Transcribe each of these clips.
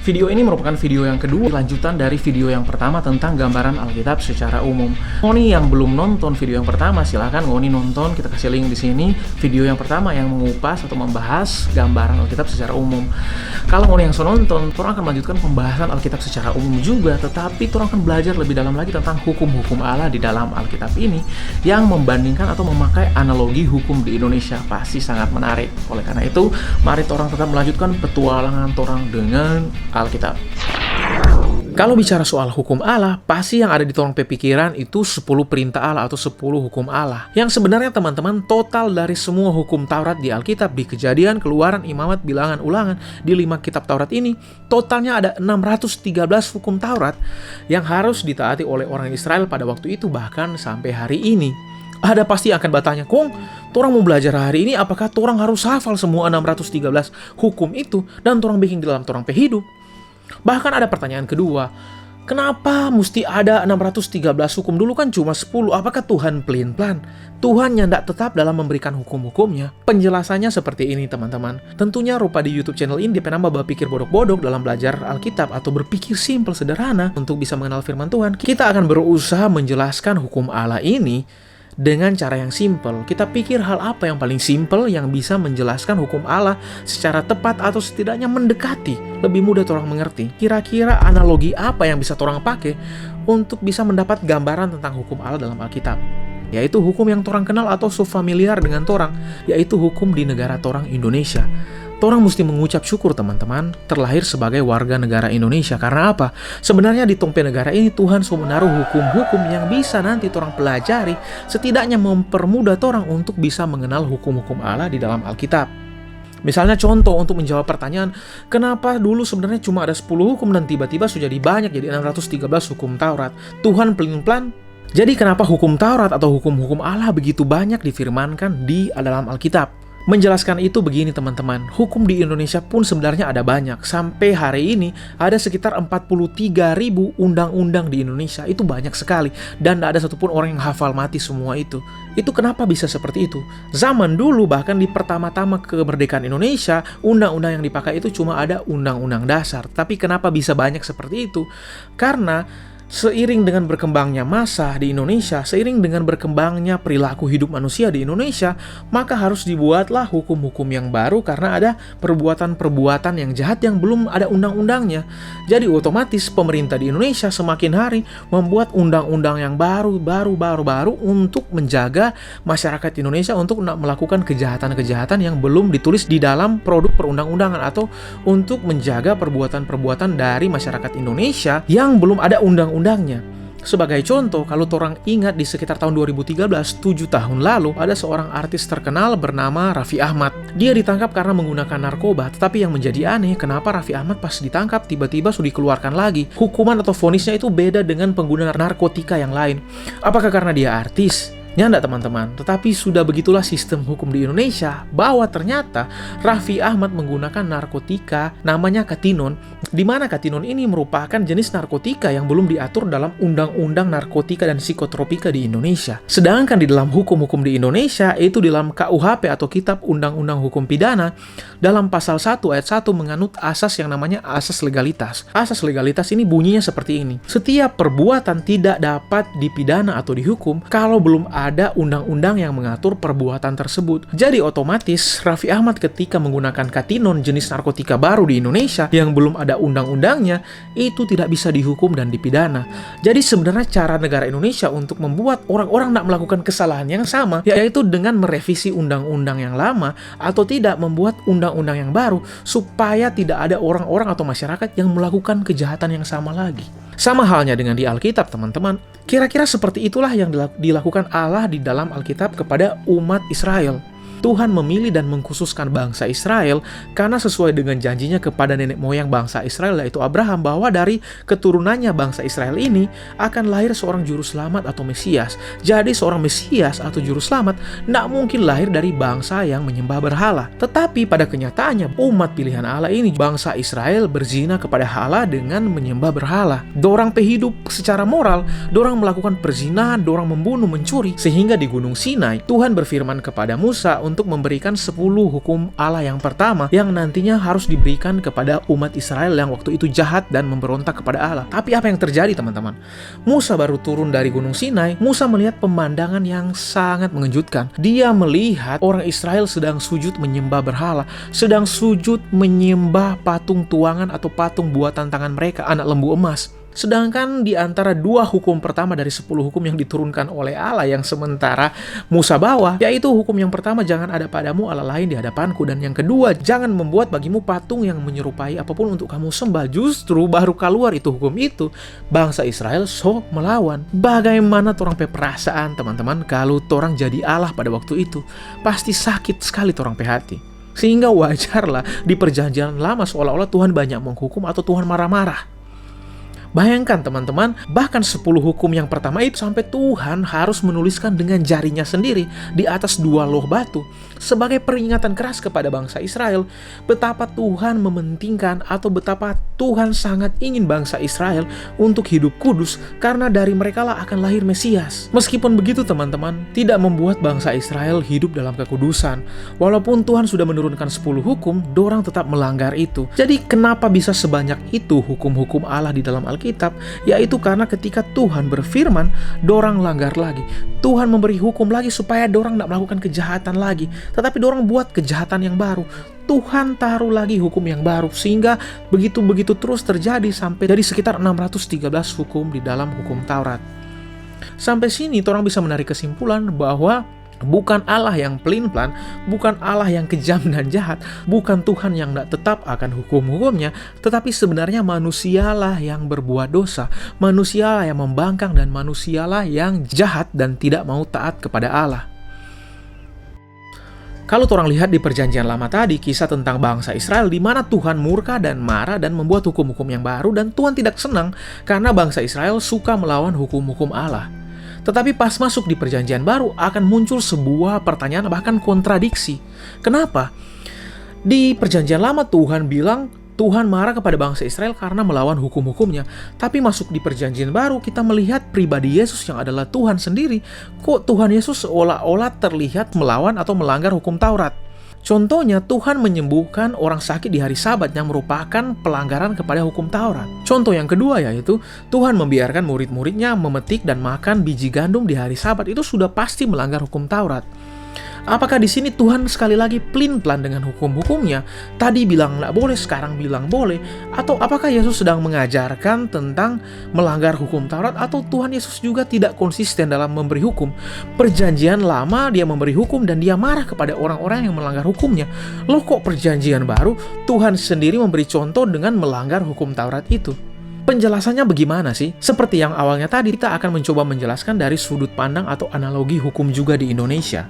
Video ini merupakan video yang kedua, lanjutan dari video yang pertama tentang gambaran Alkitab secara umum. Ngoni yang belum nonton video yang pertama, silahkan Ngoni nonton, kita kasih link di sini. Video yang pertama yang mengupas atau membahas gambaran Alkitab secara umum. Kalau Ngoni yang sudah nonton, orang akan melanjutkan pembahasan Alkitab secara umum juga, tetapi orang akan belajar lebih dalam lagi tentang hukum-hukum Allah di dalam Alkitab ini, yang membandingkan atau memakai analogi hukum di Indonesia. Pasti sangat menarik. Oleh karena itu, mari orang tetap melanjutkan petualangan orang dengan Alkitab. Kalau bicara soal hukum Allah, pasti yang ada di torang pikiran itu 10 perintah Allah atau 10 hukum Allah. Yang sebenarnya teman-teman, total dari semua hukum Taurat di Alkitab, di Kejadian, Keluaran, Imamat, Bilangan, Ulangan, di 5 kitab Taurat ini, totalnya ada 613 hukum Taurat yang harus ditaati oleh orang Israel pada waktu itu, bahkan sampai hari ini. Ada pasti akan bertanya, Kong, torang mau belajar hari ini, apakah torang harus hafal semua 613 hukum itu dan torang bikin di dalam torang hidup? Bahkan ada pertanyaan kedua, kenapa mesti ada 613 hukum? Dulu kan cuma 10, apakah Tuhan pelin-pelan? Tuhan yang tidak tetap dalam memberikan hukum-hukumnya? Penjelasannya seperti ini teman-teman. Tentunya rupa di YouTube channel ini penambah berpikir bodok-bodok dalam belajar Alkitab atau berpikir simpel sederhana untuk bisa mengenal firman Tuhan. Kita akan berusaha menjelaskan hukum Allah ini dengan cara yang simpel. Kita pikir hal apa yang paling simpel yang bisa menjelaskan hukum Allah secara tepat atau setidaknya mendekati, lebih mudah orang mengerti. Kira-kira analogi apa yang bisa orang pakai untuk bisa mendapat gambaran tentang hukum Allah dalam Alkitab? Yaitu hukum yang orang kenal atau familiar dengan orang, yaitu hukum di negara orang Indonesia. Orang mesti mengucap syukur teman-teman terlahir sebagai warga negara Indonesia. Karena apa? Sebenarnya di tompe negara ini Tuhan sudah menaruh hukum-hukum yang bisa nanti orang pelajari, setidaknya mempermudah orang untuk bisa mengenal hukum-hukum Allah di dalam Alkitab. Misalnya contoh untuk menjawab pertanyaan, kenapa dulu sebenarnya cuma ada 10 hukum dan tiba-tiba sudah jadi banyak, jadi 613 hukum Taurat? Tuhan pelin-pelan. Jadi kenapa hukum Taurat atau hukum-hukum Allah begitu banyak difirmankan di dalam Alkitab? Menjelaskan itu begini teman-teman, hukum di Indonesia pun sebenarnya ada banyak. Sampai hari ini ada sekitar 43.000 undang-undang di Indonesia. Itu banyak sekali. Dan tidak ada satupun orang yang hafal mati semua itu. Itu kenapa bisa seperti itu? Zaman dulu bahkan di pertama-tama kemerdekaan Indonesia, undang-undang yang dipakai itu cuma ada undang-undang dasar. Tapi kenapa bisa banyak seperti itu? Karena seiring dengan berkembangnya masa di Indonesia, seiring dengan berkembangnya perilaku hidup manusia di Indonesia, maka harus dibuatlah hukum-hukum yang baru karena ada perbuatan-perbuatan yang jahat yang belum ada undang-undangnya. Jadi otomatis pemerintah di Indonesia semakin hari membuat undang-undang yang baru untuk menjaga masyarakat Indonesia untuk melakukan kejahatan-kejahatan yang belum ditulis di dalam produk perundang-undangan, atau untuk menjaga perbuatan-perbuatan dari masyarakat Indonesia yang belum ada undang-undangnya. Sebagai contoh, kalau orang ingat di sekitar tahun 2013, 7 tahun lalu, ada seorang artis terkenal bernama Raffi Ahmad. Dia ditangkap karena menggunakan narkoba, tetapi yang menjadi aneh, kenapa Raffi Ahmad pas ditangkap tiba-tiba sudah dikeluarkan lagi? Hukuman atau vonisnya itu beda dengan pengguna narkotika yang lain. Apakah karena dia artis? Ya enggak teman-teman, tetapi sudah begitulah sistem hukum di Indonesia, bahwa ternyata Raffi Ahmad menggunakan narkotika namanya katinon, di mana katinon ini merupakan jenis narkotika yang belum diatur dalam Undang-Undang Narkotika dan Psikotropika di Indonesia. Sedangkan di dalam hukum-hukum di Indonesia, itu di dalam KUHP atau Kitab Undang-Undang Hukum Pidana, dalam pasal 1 ayat 1 menganut asas yang namanya asas legalitas. Asas legalitas ini bunyinya seperti ini. Setiap perbuatan tidak dapat dipidana atau dihukum kalau belum ada undang-undang yang mengatur perbuatan tersebut. Jadi otomatis Raffi Ahmad ketika menggunakan katinon, jenis narkotika baru di Indonesia yang belum ada undang-undangnya, itu tidak bisa dihukum dan dipidana. Jadi sebenarnya cara negara Indonesia untuk membuat orang-orang tidak melakukan kesalahan yang sama, yaitu dengan merevisi undang-undang yang lama atau tidak membuat undang-undang yang baru, supaya tidak ada orang-orang atau masyarakat yang melakukan kejahatan yang sama lagi. Sama halnya dengan di Alkitab teman-teman. Kira-kira seperti itulah yang dilakukan Allah di dalam Alkitab kepada umat Israel. Tuhan memilih dan mengkhususkan bangsa Israel karena sesuai dengan janjinya kepada nenek moyang bangsa Israel, yaitu Abraham, bahwa dari keturunannya bangsa Israel ini akan lahir seorang juru selamat atau Mesias. Jadi seorang Mesias atau juru selamat tidak mungkin lahir dari bangsa yang menyembah berhala. Tetapi pada kenyataannya umat pilihan Allah ini, bangsa Israel, berzina kepada Allah dengan menyembah berhala. Dorang hidup secara moral, dorang melakukan perzinahan, dorang membunuh, mencuri, sehingga di Gunung Sinai Tuhan berfirman kepada Musa untuk memberikan 10 hukum Allah yang pertama yang nantinya harus diberikan kepada umat Israel yang waktu itu jahat dan memberontak kepada Allah. Tapi apa yang terjadi teman-teman? Musa baru turun dari Gunung Sinai, Musa melihat pemandangan yang sangat mengejutkan. Dia melihat orang Israel sedang sujud menyembah berhala, sedang sujud menyembah patung tuangan atau patung buatan tangan mereka, anak lembu emas. Sedangkan di antara 2 hukum pertama dari 10 hukum yang diturunkan oleh Allah yang sementara Musa bawa, yaitu hukum yang pertama, jangan ada padamu Allah lain di hadapanku, dan yang kedua, jangan membuat bagimu patung yang menyerupai apapun untuk kamu sembah. Justru baru keluar itu hukum itu, bangsa Israel melawan. Bagaimana torang perasaan teman-teman kalau torang jadi Allah pada waktu itu? Pasti sakit sekali torang hati. Sehingga wajarlah di perjanjian lama seolah-olah Tuhan banyak menghukum atau Tuhan marah-marah. Bayangkan teman-teman, bahkan 10 hukum yang pertama itu sampai Tuhan harus menuliskan dengan jarinya sendiri di atas 2 loh batu sebagai peringatan keras kepada bangsa Israel betapa Tuhan mementingkan atau betapa Tuhan sangat ingin bangsa Israel untuk hidup kudus karena dari merekalah akan lahir Mesias. Meskipun begitu teman-teman, tidak membuat bangsa Israel hidup dalam kekudusan. Walaupun Tuhan sudah menurunkan 10 hukum, dorang tetap melanggar itu. Jadi kenapa bisa sebanyak itu hukum-hukum Allah di dalam Alkitab? Yaitu karena ketika Tuhan berfirman, dorang langgar lagi. Tuhan memberi hukum lagi supaya dorang tidak melakukan kejahatan lagi, tetapi dorang buat kejahatan yang baru. Tuhan taruh lagi hukum yang baru, sehingga begitu-begitu terus terjadi sampai dari sekitar 613 hukum di dalam hukum Taurat. Sampai sini orang bisa menarik kesimpulan bahwa bukan Allah yang pelin-pelan, bukan Allah yang kejam dan jahat, bukan Tuhan yang tidak tetap akan hukum-hukumnya, tetapi sebenarnya manusialah yang berbuat dosa, manusialah yang membangkang, dan manusialah yang jahat dan tidak mau taat kepada Allah. Kalau orang lihat di perjanjian lama tadi, kisah tentang bangsa Israel di mana Tuhan murka dan marah dan membuat hukum-hukum yang baru, dan Tuhan tidak senang karena bangsa Israel suka melawan hukum-hukum Allah. Tetapi pas masuk di perjanjian baru akan muncul sebuah pertanyaan bahkan kontradiksi. Kenapa? Di perjanjian lama Tuhan bilang Tuhan marah kepada bangsa Israel karena melawan hukum-hukumnya. Tapi masuk di perjanjian baru kita melihat pribadi Yesus yang adalah Tuhan sendiri. Kok Tuhan Yesus seolah-olah terlihat melawan atau melanggar hukum Taurat? Contohnya, Tuhan menyembuhkan orang sakit di hari Sabat yang merupakan pelanggaran kepada hukum Taurat. Contoh yang kedua yaitu, Tuhan membiarkan murid-muridnya memetik dan makan biji gandum di hari Sabat. Itu sudah pasti melanggar hukum Taurat. Apakah di sini Tuhan sekali lagi pelin-pelan dengan hukum-hukumnya? Tadi bilang nggak boleh, sekarang bilang boleh. Atau apakah Yesus sedang mengajarkan tentang melanggar hukum Taurat? Atau Tuhan Yesus juga tidak konsisten dalam memberi hukum? Perjanjian lama dia memberi hukum dan dia marah kepada orang-orang yang melanggar hukumnya. Loh, kok perjanjian baru Tuhan sendiri memberi contoh dengan melanggar hukum Taurat itu? Penjelasannya bagaimana sih? Seperti yang awalnya tadi, kita akan mencoba menjelaskan dari sudut pandang atau analogi hukum juga di Indonesia.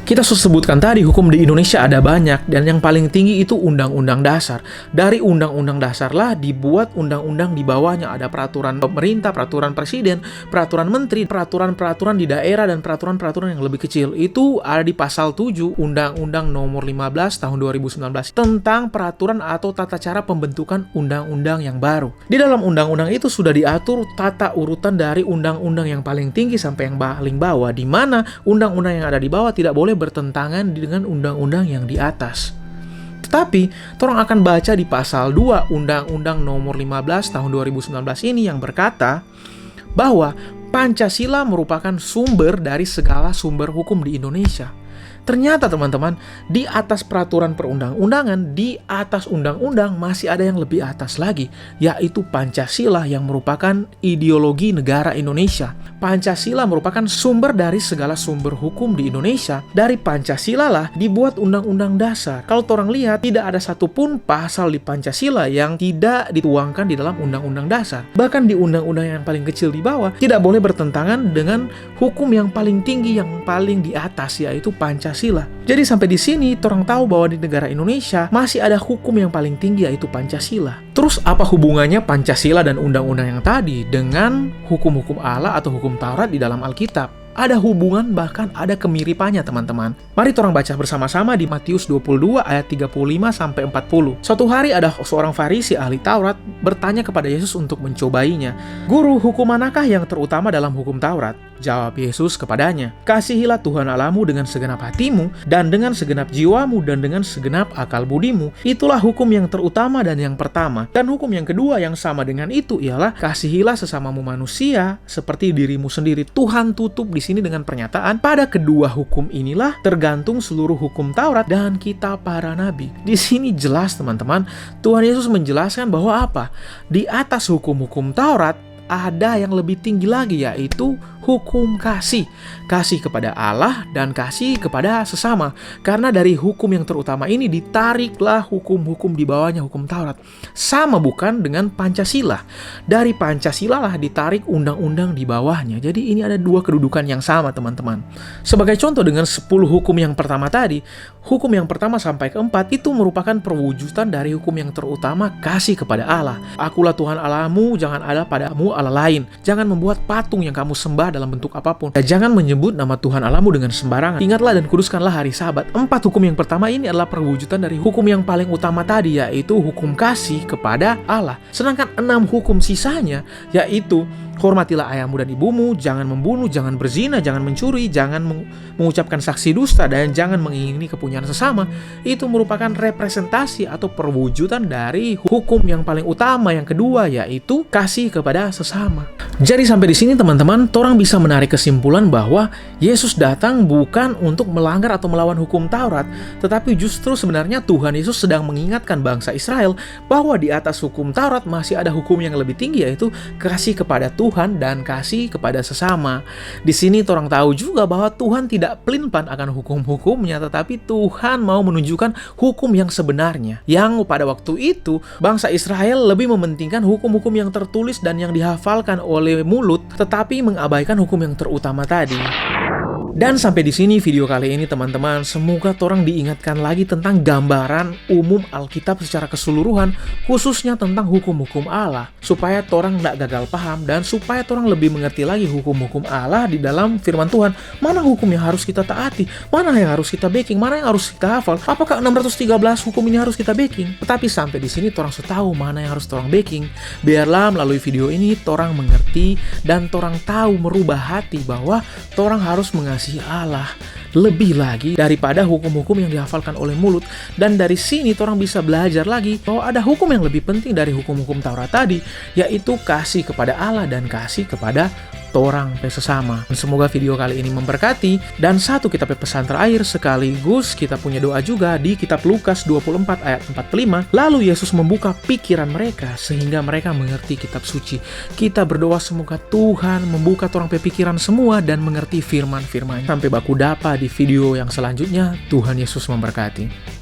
Kita sebutkan tadi hukum di Indonesia ada banyak, dan yang paling tinggi itu Undang-Undang Dasar. Dari Undang-Undang Dasar lah dibuat undang-undang di bawahnya, ada peraturan pemerintah, peraturan presiden, peraturan menteri, peraturan-peraturan di daerah, dan peraturan-peraturan yang lebih kecil. Itu ada di pasal 7 Undang-Undang nomor 15 tahun 2019 tentang peraturan atau tata cara pembentukan undang-undang yang baru. Di dalam undang-undang itu sudah diatur tata urutan dari undang-undang yang paling tinggi sampai yang paling bawah, di mana undang-undang yang ada di bawah tidak boleh bertentangan dengan undang-undang yang di atas. Tetapi, orang akan baca di pasal 2 Undang-Undang nomor 15 tahun 2019 ini yang berkata bahwa Pancasila merupakan sumber dari segala sumber hukum di Indonesia. Ternyata teman-teman, di atas peraturan perundang-undangan, di atas undang-undang masih ada yang lebih atas lagi, yaitu Pancasila yang merupakan ideologi negara Indonesia. Pancasila merupakan sumber dari segala sumber hukum di Indonesia. Dari Pancasila lah dibuat undang-undang dasar. Kalau orang lihat, tidak ada satupun pasal di Pancasila yang tidak dituangkan di dalam undang-undang dasar. Bahkan di undang-undang yang paling kecil di bawah, tidak boleh bertentangan dengan hukum yang paling tinggi, yang paling di atas, yaitu Pancasila. Jadi sampai di sini orang tahu bahwa di negara Indonesia masih ada hukum yang paling tinggi, yaitu Pancasila. Terus apa hubungannya Pancasila dan undang-undang yang tadi dengan hukum-hukum Allah atau hukum Taurat di dalam Alkitab? ada hubungan bahkan ada kemiripannya teman-teman. Mari orang baca bersama-sama di Matius 22 ayat 35 sampai 40. Suatu hari ada seorang Farisi ahli Taurat bertanya kepada Yesus untuk mencobainya. Guru, hukum manakah yang terutama dalam hukum Taurat? Jawab Yesus kepadanya, kasihilah Tuhan Allahmu dengan segenap hatimu, dan dengan segenap jiwamu, dan dengan segenap akal budimu. Itulah hukum yang terutama dan yang pertama. Dan hukum yang kedua yang sama dengan itu ialah, kasihilah sesamamu manusia seperti dirimu sendiri. Tuhan tutup di sini dengan pernyataan, pada kedua hukum inilah tergantung seluruh hukum Taurat dan kitab para nabi. Di sini jelas teman-teman, Tuhan Yesus menjelaskan bahwa apa? Di atas hukum-hukum Taurat, ada yang lebih tinggi lagi, yaitu hukum kasih. Kasih kepada Allah dan kasih kepada sesama. Karena dari hukum yang terutama ini ditariklah hukum-hukum di bawahnya hukum Taurat. Sama bukan dengan Pancasila. Dari Pancasila lah ditarik undang-undang di bawahnya. Jadi ini ada dua kedudukan yang sama teman-teman. Sebagai contoh dengan 10 hukum yang pertama tadi, hukum yang pertama sampai keempat itu merupakan perwujudan dari hukum yang terutama, kasih kepada Allah. Akulah Tuhan Allahmu, jangan ada padamu Allah lain. Jangan membuat patung yang kamu sembah dalam bentuk apapun. Dan jangan menyebut nama Tuhan Allahmu dengan sembarangan. Ingatlah dan kuduskanlah hari Sabat. 4 hukum yang pertama ini adalah perwujudan dari hukum yang paling utama tadi, yaitu hukum kasih kepada Allah. Sedangkan 6 hukum sisanya, yaitu hormatilah ayahmu dan ibumu, jangan membunuh, jangan berzina, jangan mencuri, jangan mengucapkan saksi dusta, dan jangan mengingini kepunyaan sesama. Itu merupakan representasi atau perwujudan dari hukum yang paling utama yang kedua, yaitu kasih kepada sesama. Jadi sampai di sini teman-teman, orang bisa menarik kesimpulan bahwa Yesus datang bukan untuk melanggar atau melawan hukum Taurat, tetapi justru sebenarnya Tuhan Yesus sedang mengingatkan bangsa Israel bahwa di atas hukum Taurat masih ada hukum yang lebih tinggi, yaitu kasih kepada Tuhan dan kasih kepada sesama. Di sini orang tahu juga bahwa Tuhan tidak pelin-pelan akan hukum-hukumnya, tetapi Tuhan mau menunjukkan hukum yang sebenarnya. Yang pada waktu itu bangsa Israel lebih mementingkan hukum-hukum yang tertulis dan yang dihafalkan oleh mulut, tetapi mengabaikan hukum yang terutama tadi. Dan sampai di sini video kali ini teman-teman, semoga orang diingatkan lagi tentang gambaran umum Alkitab secara keseluruhan, khususnya tentang hukum-hukum Allah, supaya orang tidak gagal paham dan supaya orang lebih mengerti lagi hukum-hukum Allah di dalam firman Tuhan. Mana hukum yang harus kita taati, mana yang harus kita backing, mana yang harus kita hafal. Apakah 613 hukum ini harus kita backing? Tetapi sampai di sini orang sudah tahu mana yang harus orang backing. Biarlah melalui video ini orang mengerti dan orang tahu merubah hati bahwa orang harus mengasihi Allah lebih lagi daripada hukum-hukum yang dihafalkan oleh mulut. Dan dari sini orang bisa belajar lagi bahwa ada hukum yang lebih penting dari hukum-hukum Taurat tadi, yaitu kasih kepada Allah dan kasih kepada orang sesama. Semoga video kali ini memberkati. Dan satu kita pesan terakhir sekaligus kita punya doa juga di kitab Lukas 24 ayat 45. Lalu Yesus membuka pikiran mereka sehingga mereka mengerti kitab suci. Kita berdoa semoga Tuhan membuka orang pikiran semua dan mengerti firman-firman. Sampai baku dapa di video yang selanjutnya. Tuhan Yesus memberkati.